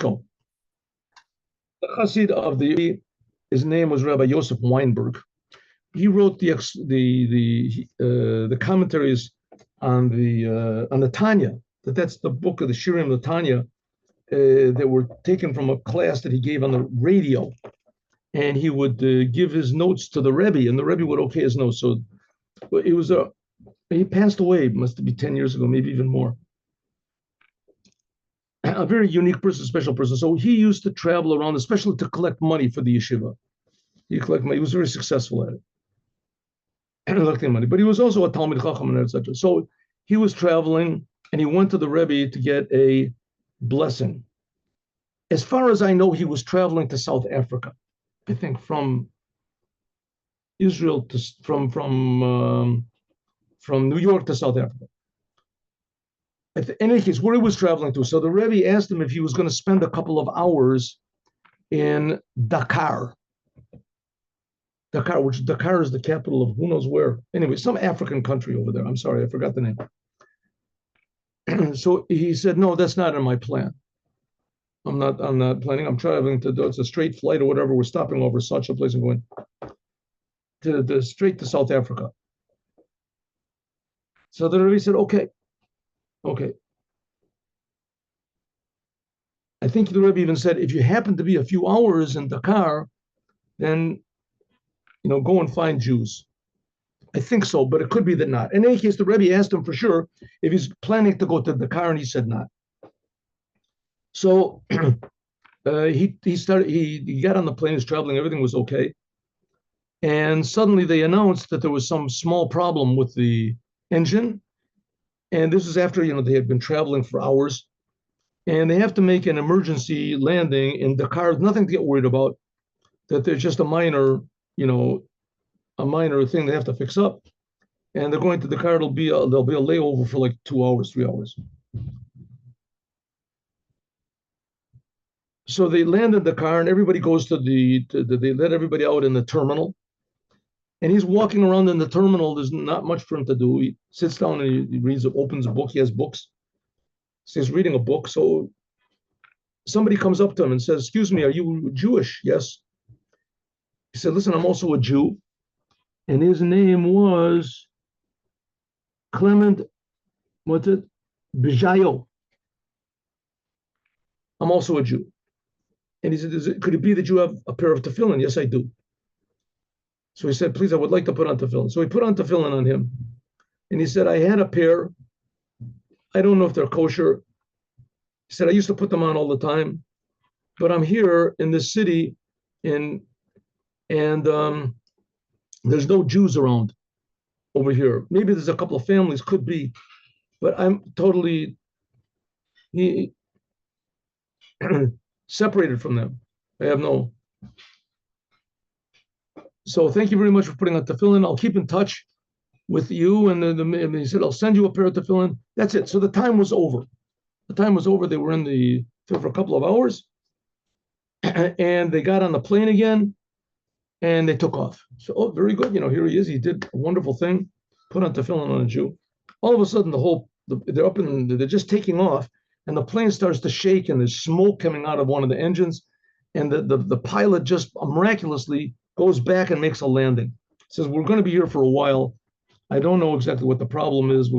go. The Chassid of his name was Rabbi Yosef Weinberg. He wrote the commentaries on the Tanya. That's the book of the Shirim of the Tanya that were taken from a class that he gave on the radio, and he would give his notes to the Rebbe, and the Rebbe would okay his notes. So it was he passed away, must be 10 years ago, maybe even more. A very unique person, special person. So he used to travel around, especially to collect money for the yeshiva. He collected money. He was very successful at it. Collecting money, but he was also a Talmid Chacham and etc. So he was traveling, and he went to the Rebbe to get a blessing. As far as I know, he was traveling to South Africa. I think from Israel to from New York to South Africa. In any case, where he was traveling to. So the Rebbe asked him if he was going to spend a couple of hours in Dakar. Dakar is the capital of who knows where. Anyway, some African country over there. I'm sorry, I forgot the name. So he said, no, that's not in my plan. I'm not planning. I'm traveling it's a straight flight or whatever. We're stopping over such a place and going straight to South Africa. So the Rebbe said, okay. I think the Rebbe even said, if you happen to be a few hours in Dakar, then go and find Jews. I think so, but it could be that not. In any case, the Rebbe asked him for sure if he's planning to go to Dakar, and he said not. So he got on the plane, he's traveling, everything was okay. And suddenly they announced that there was some small problem with the engine. And this is after, they had been traveling for hours. And they have to make an emergency landing in Dakar. Nothing to get worried about, that there's just a minor thing they have to fix up. And they're going to Dakar. There'll be a layover for like 2 hours, 3 hours. So they land in Dakar, and everybody goes to they let everybody out in the terminal. And he's walking around in the terminal. There's not much for him to do. He sits down and he reads, opens a book. He has books. So he's reading a book. So somebody comes up to him and says, excuse me, are you Jewish? Yes. He said, listen, I'm also a Jew. And his name was Clement, Bejayo. I'm also a Jew. And he said, could it be that you have a pair of tefillin? Yes, I do. So he said, please, I would like to put on tefillin. So he put on tefillin on him. And he said, I had a pair. I don't know if they're kosher. He said, I used to put them on all the time. But I'm here in this city, and there's no Jews around over here. Maybe there's a couple of families, could be. But I'm totally separated from them. I have no. So thank you very much for putting on tefillin. I'll keep in touch with you. And he said, I'll send you a pair of tefillin. That's it. So the time was over. They were in the for a couple of hours. And they got on the plane again, and they took off. So, very good. Here he is. He did a wonderful thing. Put on tefillin on a Jew. All of a sudden, they're up and they're just taking off, and the plane starts to shake, and there's smoke coming out of one of the engines, and the pilot just miraculously goes back and makes a landing. Says, we're going to be here for a while. I don't know exactly what the problem is.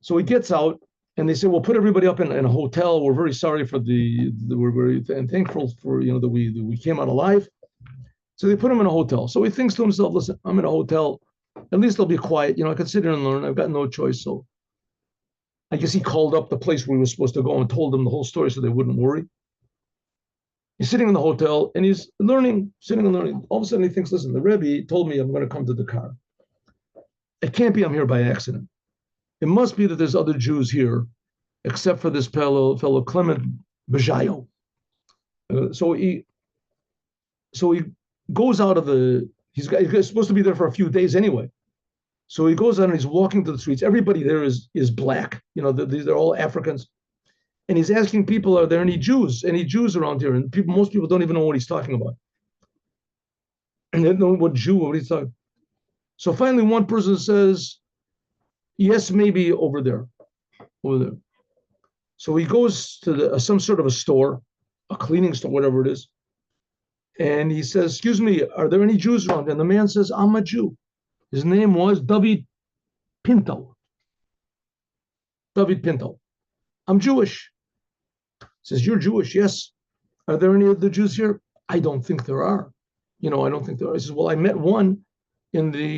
So he gets out, and they say, well, put everybody up in a hotel. We're very sorry for we're very thankful for, that we came out alive. So they put him in a hotel. So he thinks to himself, listen, I'm in a hotel. At least I'll be quiet. I can sit here and learn. I've got no choice. So I guess he called up the place where he was supposed to go and told them the whole story so they wouldn't worry. He's sitting in the hotel, and he's learning, sitting and learning. All of a sudden he thinks, listen, the Rebbe told me I'm going to come to Dakar. It can't be I'm here by accident. It must be that there's other Jews here, except for this fellow Clement Bejayo. So he goes out of he's supposed to be there for a few days anyway. So he goes out and he's walking to the streets. Everybody there is black. They're all Africans. And he's asking people, are there any Jews around here? And most people don't even know what he's talking about. And they don't know what he's talking. So finally one person says, yes, maybe over there. So he goes to some sort of a store, a cleaning store, whatever it is, and he says, "Excuse me, are there any Jews around?" And the man says, "I'm a Jew." His name was David Pinto. David Pinto. "I'm Jewish." He says, "You're Jewish?" "Yes." "Are there any other Jews here?" "I don't think there are. I don't think there are." He says, "Well, I met one in the,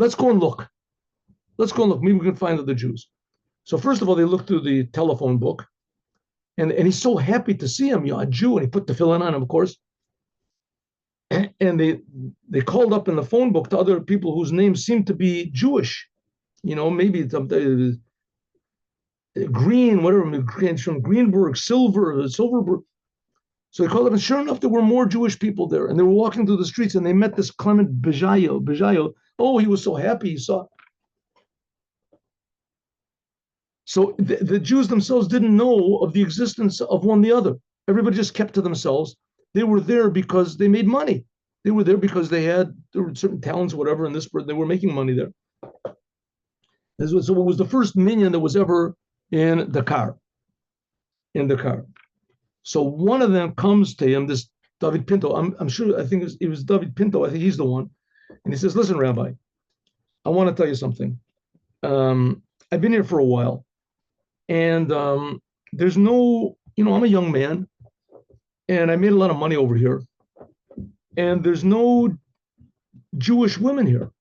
let's go and look. Let's go and look. Maybe we can find other Jews." So first of all, they looked through the telephone book, and he's so happy to see him, a Jew, and he put the tefillin on him, of course. And they called up in the phone book to other people whose names seemed to be Jewish. Maybe Green, whatever, from Greenberg, Silverberg. So they called up, and sure enough, there were more Jewish people there. And they were walking through the streets, and they met this Clement Bejayo. Oh, he was so happy he saw. So the Jews themselves didn't know of the existence of one the other. Everybody just kept to themselves. They were there because they made money. They were there because there were certain talents, whatever, and they were making money there. So it was the first minyan that was ever in the car. So one of them comes to him, this David Pinto. I'm sure, I think it was David Pinto. I think he's the one. And he says, "Listen, Rabbi, I want to tell you something. I've been here for a while, and there's no, I'm a young man, and I made a lot of money over here, and there's no Jewish women here.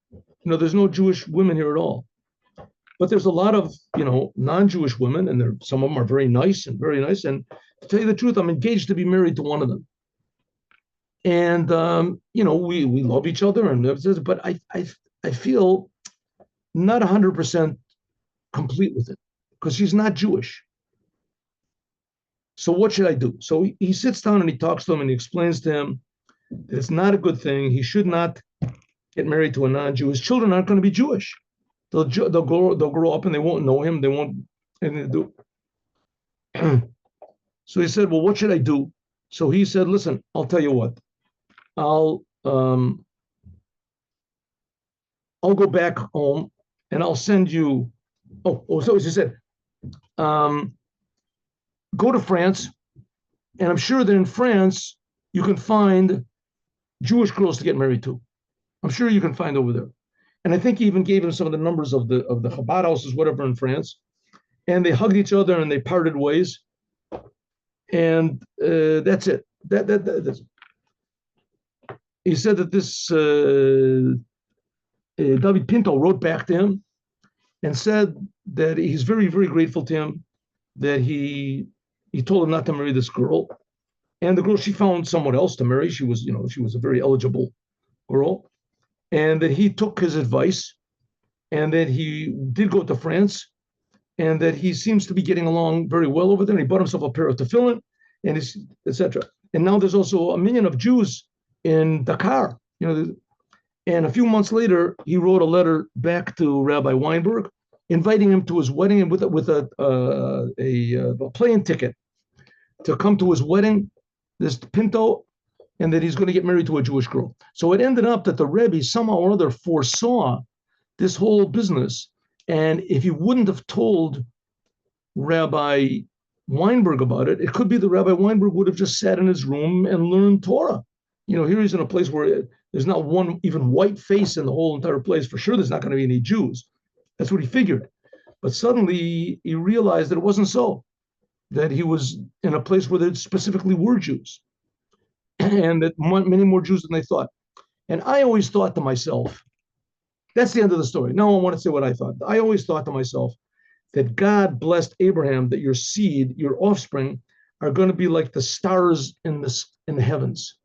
There's no Jewish women here at all. But there's a lot of, non-Jewish women, and some of them are very nice. And to tell you the truth, I'm engaged to be married to one of them. And we love each other, but I feel not 100% complete with it because she's not Jewish. So what should I do?" So he sits down and he talks to him and he explains to him that it's not a good thing. He should not get married to a non-Jew. His children aren't going to be Jewish. They'll grow up and they won't know him. They won't anything to do. So he said, "Well, what should I do?" So he said, "Listen, I'll tell you what. I'll go back home and I'll send you." So he said, "Go to France, and I'm sure that in France you can find Jewish girls to get married to. I'm sure you can find over there." And I think he even gave him some of the numbers of the Chabad houses, whatever, in France. And they hugged each other and they parted ways. And that's it. That's it. He said that this David Pinto wrote back to him and said that he's very, very grateful to him that he told him not to marry this girl. And the girl, she found someone else to marry. She was a very eligible girl. And that he took his advice, and that he did go to France, and that he seems to be getting along very well over there. And he bought himself a pair of tefillin, and etc. And now there's also a million of Jews in Dakar. And a few months later, he wrote a letter back to Rabbi Weinberg, inviting him to his wedding, and with a plane ticket to come to his wedding. This Pinto. And that he's going to get married to a Jewish girl. So it ended up that the Rebbe somehow or other foresaw this whole business. And if he wouldn't have told Rabbi Weinberg about it, it could be that Rabbi Weinberg would have just sat in his room and learned Torah. Here he's in a place where there's not one even white face in the whole entire place. For sure, there's not going to be any Jews. That's what he figured. But suddenly he realized that it wasn't so, that he was in a place where there specifically were Jews. And that many more Jews than they thought. And I always thought to myself, that's the end of the story. Now I want to say what I thought. I always thought to myself that God blessed Abraham, that your seed, your offspring, are going to be like the stars in the heavens.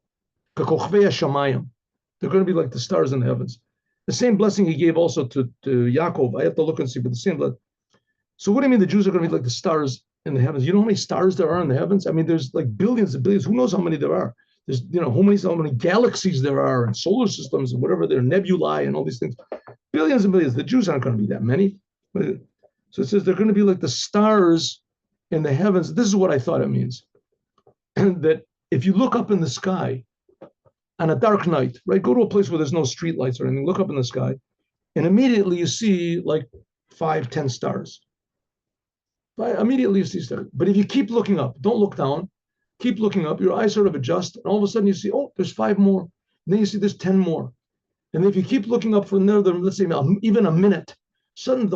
They're going to be like the stars in the heavens. The same blessing he gave also to Yaakov. I have to look and see, but the same blessing. So what do you mean the Jews are going to be like the stars in the heavens? You know how many stars there are in the heavens? I mean, there's like billions and billions. Who knows how many there are? There's, how many galaxies there are, and solar systems, and whatever, they're nebulae and all these things. Billions and billions. The Jews aren't going to be that many. So it says they're going to be like the stars in the heavens. This is what I thought it means. That if you look up in the sky on a dark night, right? Go to a place where there's no street lights or anything, look up in the sky, and immediately you see like 5, 10 stars. Immediately you see stuff. But if you keep looking up, don't look down, keep looking up, your eyes sort of adjust, and all of a sudden you see, oh, there's 5 more. And then you see there's 10 more. And if you keep looking up for another, let's say even a minute, suddenly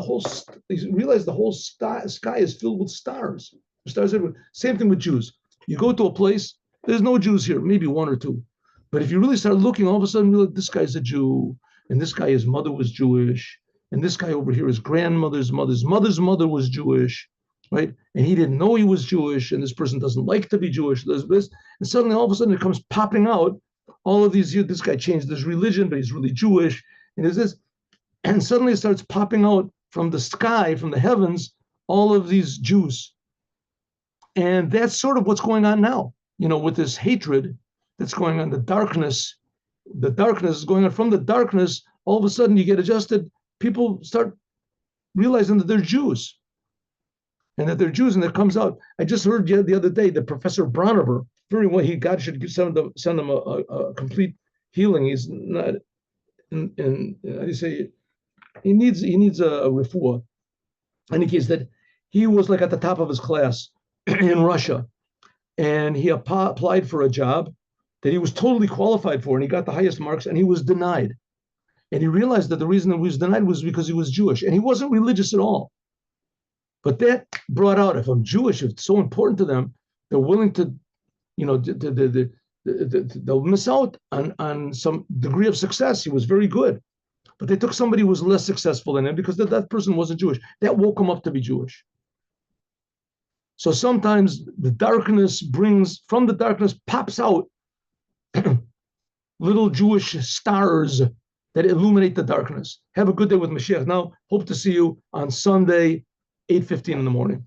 you realize the whole sky is filled with stars. Stars everywhere. Same thing with Jews. You go to a place, there's no Jews here, maybe 1 or 2. But if you really start looking, all of a sudden you're like, this guy's a Jew, and this guy, his mother was Jewish, and this guy over here, his grandmother's mother's mother was Jewish, right? And he didn't know he was Jewish, and this person doesn't like to be Jewish. There's this, and suddenly all of a sudden it comes popping out. All of these, this guy changed his religion, but he's really Jewish, and there's this, and suddenly it starts popping out from the sky, from the heavens, all of these Jews. And that's sort of what's going on now, with this hatred that's going on, the darkness is going on. From the darkness, all of a sudden you get adjusted. People start realizing that they're Jews, and that it comes out. I just heard the other day that Professor Brownover, very well, God should send him a complete healing. He's not, how do you say, he needs a refuah. In any case, that he was like at the top of his class in Russia, and he applied for a job that he was totally qualified for, and he got the highest marks, and he was denied. And he realized that the reason that he was denied was because he was Jewish, and he wasn't religious at all. But that brought out, if I'm Jewish, if it's so important to them, they're willing to, they'll miss out on some degree of success. He was very good, but they took somebody who was less successful than him because that person wasn't Jewish. That woke him up to be Jewish. So sometimes the darkness from the darkness pops out little Jewish stars that illuminate the darkness. Have a good day with Mashiach. Now, hope to see you on Sunday, 8:15 in the morning.